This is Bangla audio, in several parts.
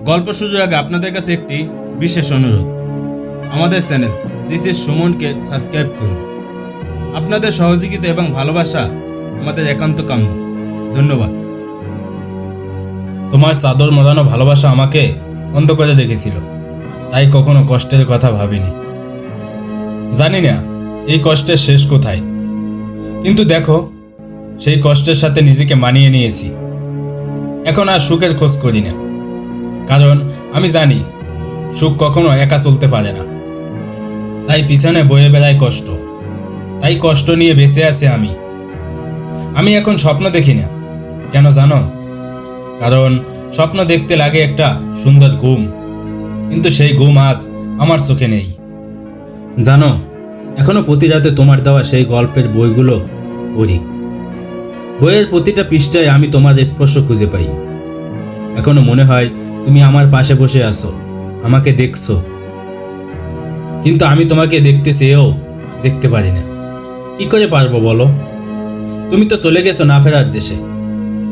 গল্প শুরুর আগে আপনাদের কাছে একটি বিশেষ অনুরোধ। আমাদের চ্যানেল দিস ইজ সুমনকে সাবস্ক্রাইব করুন। আপনাদের সহযোগিতা এবং ভালোবাসা আমাদের একান্ত কাম্য। ধন্যবাদ। তোমার চাদর মোড়ানো ভালোবাসা আমাকে অন্ধ করে রেখেছিল, তাই কখনো কষ্টের কথা ভাবিনি। জানি না এই কষ্টের শেষ কোথায়, কিন্তু দেখো সেই কষ্টের সাথে নিজেকে মানিয়ে নিয়েছি। এখন আর সুখের খোঁজ করি না, কারণ আমি জানি সুখ কখনো একা চলতে পারে না। তাই পিছনে বয়ে বেড়ায় কষ্ট, তাই কষ্ট নিয়ে বেঁচে আছি আমি এখন স্বপ্ন দেখি না। কেন জানো? কারণ স্বপ্ন দেখতে লাগে একটা সুন্দর ঘুম, কিন্তু সেই ঘুম আজ আমার চোখে নেই। জানো, এখনো প্রতি রাতে তোমার দেওয়া সেই গল্পের বইগুলো পড়ি। বইয়ের প্রতিটা পৃষ্ঠায় আমি তোমার স্পর্শ খুঁজে পাই। এখনো মনে হয় তুমি আমার পাশে বসে আছো, আমাকে দেখছো, কিন্তু আমি তোমাকে দেখতে চেয়েও দেখতে পারি না। কি করে পারবো বলো? তুমি তো চলে গেছো না ফেরার দেশে,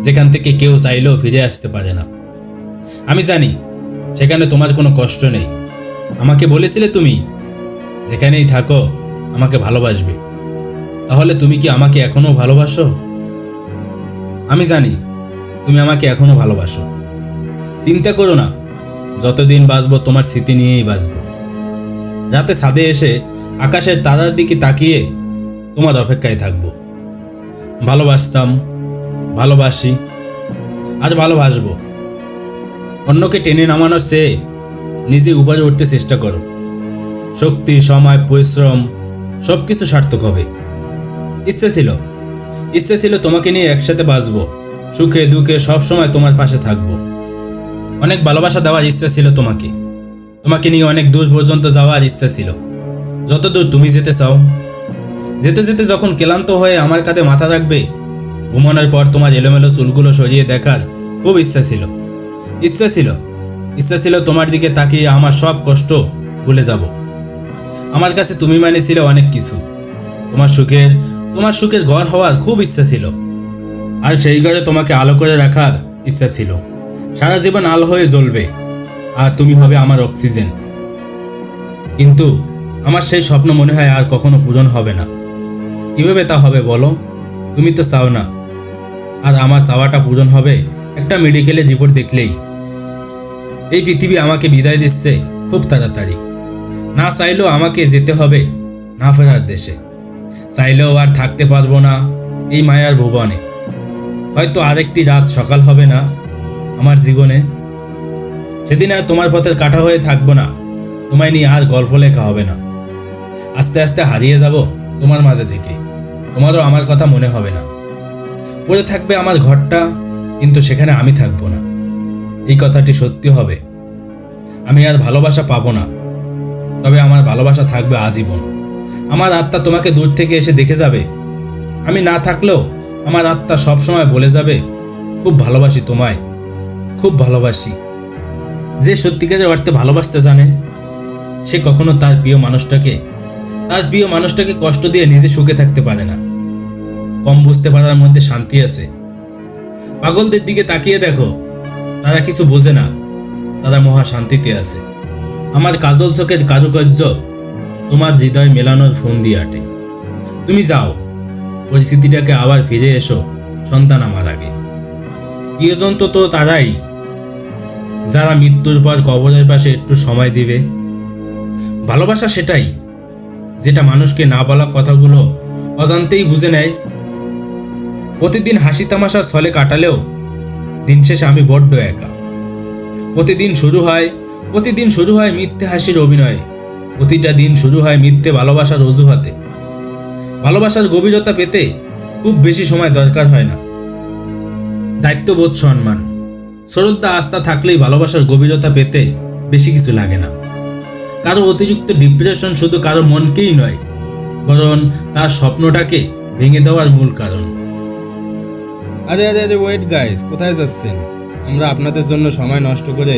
যেখান থেকে কেউ চাইলেও ফিরে আসতে পারে না। আমি জানি সেখানে তোমার কোনো কষ্ট নেই। আমাকে বলেছিলে তুমি যেখানেই থাকো আমাকে ভালোবাসবে। তাহলে তুমি কি আমাকে এখনো ভালোবাসো? আমি জানি তুমি আমাকে এখনো ভালোবাসো। চিন্তা করো না, যতদিন বাঁচবো তোমার স্মৃতি নিয়েই বাঁচবো। রাতে ছাদে এসে আকাশের তারার দিকে তাকিয়ে তোমার অপেক্ষায় থাকবো। ভালোবাসতাম, ভালোবাসি, আজ ভালোবাসবো। অন্যকে টেনে নামানোর চেয়ে নিজে উপরে উঠতে চেষ্টা করো। শক্তি, সময়, পরিশ্রম সবকিছু সার্থক হবে। ইচ্ছে ছিল তোমাকে নিয়ে একসাথে বাঁচবো, সুখে দুঃখে সবসময় তোমার পাশে থাকবো। অনেক ভালোবাসা দেওয়ার ইচ্ছা ছিল তোমাকে নিয়ে অনেক দূর পর্যন্ত যাওয়ার ইচ্ছা ছিল, যত দূর তুমি যেতে চাও। যেতে যেতে যখন ক্লান্ত হয়ে আমার কাঁধে মাথা রাখবে, ঘুমানোর পর তোমার এলোমেলো চুলগুলো সরিয়ে দেখার খুব ইচ্ছা ছিল তোমার দিকে তাকিয়ে আমার সব কষ্ট ভুলে যাব। আমার কাছে তুমি মানে ছিলে অনেক কিছু। তোমার সুখের ঘর হওয়ার খুব ইচ্ছা ছিল, আর সেই ঘরে তোমাকে আলো করে রাখার ইচ্ছা ছিল। সারা জীবন আলো হয়ে জ্বলবে, আর তুমি হবে আমার অক্সিজেন। কিন্তু আমার সেই স্বপ্ন মনে হয় আর কখনো পূরণ হবে না। কিভাবে তা হবে বলো? তুমি তো চাও না, আর আমার চাওয়াটা পূরণ হবে একটা মেডিকেলের রিপোর্ট দেখলেই। এই পৃথিবী আমাকে বিদায় দিচ্ছে খুব তাড়াতাড়ি। না চাইলেও আমাকে যেতে হবে না ফেরার দেশে। চাইলেও আর থাকতে পারবো না এই মায়ার ভুবনে। হয়তো আরেকটি রাত সকাল হবে না আমার জীবনে। সেদিন আর তোমার পথের কাটা হয়ে থাকবো না, তোমায় নিয়ে আর গল্প লেখা হবে না। আস্তে আস্তে হারিয়ে যাব তোমার মাঝে থেকে। তোমারও আমার কথা মনে হবে না। পড়ে থাকবে আমার ঘরটা, কিন্তু সেখানে আমি থাকবো না। এই কথাটি সত্যি হবে। আমি আর ভালোবাসা পাবো না, তবে আমার ভালোবাসা থাকবে আজীবন। আমার আত্মা তোমাকে দূর থেকে এসে দেখে যাবে। আমি না থাকলেও আমার আত্মা সবসময় বলে যাবে, খুব ভালোবাসি তোমায়, খুব ভালোবাসি। যে সত্যিকারের অর্থে ভালোবাসতে জানে, সে কখনো তার প্রিয় মানুষটাকে কষ্ট দিয়ে নিজে সুখে থাকতে পারে না। কম বুঝতে পারার মধ্যে শান্তি আছে। পাগলদের দিকে তাকিয়ে দেখো, তারা কিছু বোঝে না, তারা মহা শান্তিতে আছে। আমার কাজল চোখের কারুকার্য তোমার হৃদয় মেলানোর ফোন দিয়ে আটে। তুমি যাও, পরিস্থিতিটাকে আবার ফিরে এসো সন্তান আমার আগে। প্রিয়জন তো তারাই যারা মৃত্যুর পর কবরের পাশে একটু সময় দিবে। ভালোবাসা সেটাই যেটা মানুষকে না বলা কথাগুলো অজান্তেই বুঝে নেয়। প্রতিদিন হাসি তামাশার ছলে কাটালেও দিন শেষে আমি বড্ড একা। প্রতিদিন শুরু হয় মিথ্যে হাসির অভিনয়। প্রতিটা দিন শুরু হয় মিথ্যে ভালোবাসার অজুহাতে। ভালোবাসার গভীরতা পেতে খুব বেশি সময় দরকার হয় না। দায়িত্ববোধ, সম্মান, শ্রদ্ধা, আস্থা থাকলেই ভালোবাসার গভীরতা পেতে বেশি কিছু লাগে না। কারো অতিরিক্ত ডিপ্রেশন শুধু কারো মনকেই নয়, বরং তার স্বপ্নটাকে ভেঙে দেওয়ার মূল কারণ। আরে ওয়েট গাইস, কোথায় যাচ্ছেন? আমরা আপনাদের জন্য সময় নষ্ট করে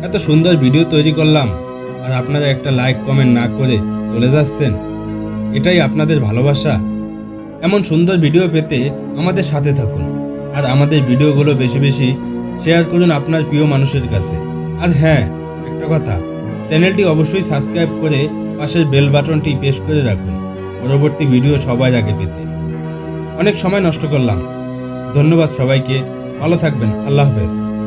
এত সুন্দর ভিডিও তৈরি করলাম, আর আপনারা একটা লাইক কমেন্ট না করে চলে যাচ্ছেন। এটাই আপনাদের ভালোবাসা? এমন সুন্দর ভিডিও পেতে আমাদের সাথে থাকুন, আর আমাদের ভিডিওগুলো বেশি বেশি শেয়ার করুন আপনার প্রিয় মানুষের কাছে। আর হ্যাঁ, একটা কথা, চ্যানেলটি অবশ্যই সাবস্ক্রাইব করে পাশের বেল বাটনটি প্রেস করে রাখুন পরবর্তী ভিডিও সবার আগে পেতে। অনেক সময় নষ্ট করলাম, ধন্যবাদ সবাইকে, ভালো থাকবেন, আল্লাহ হাফেজ।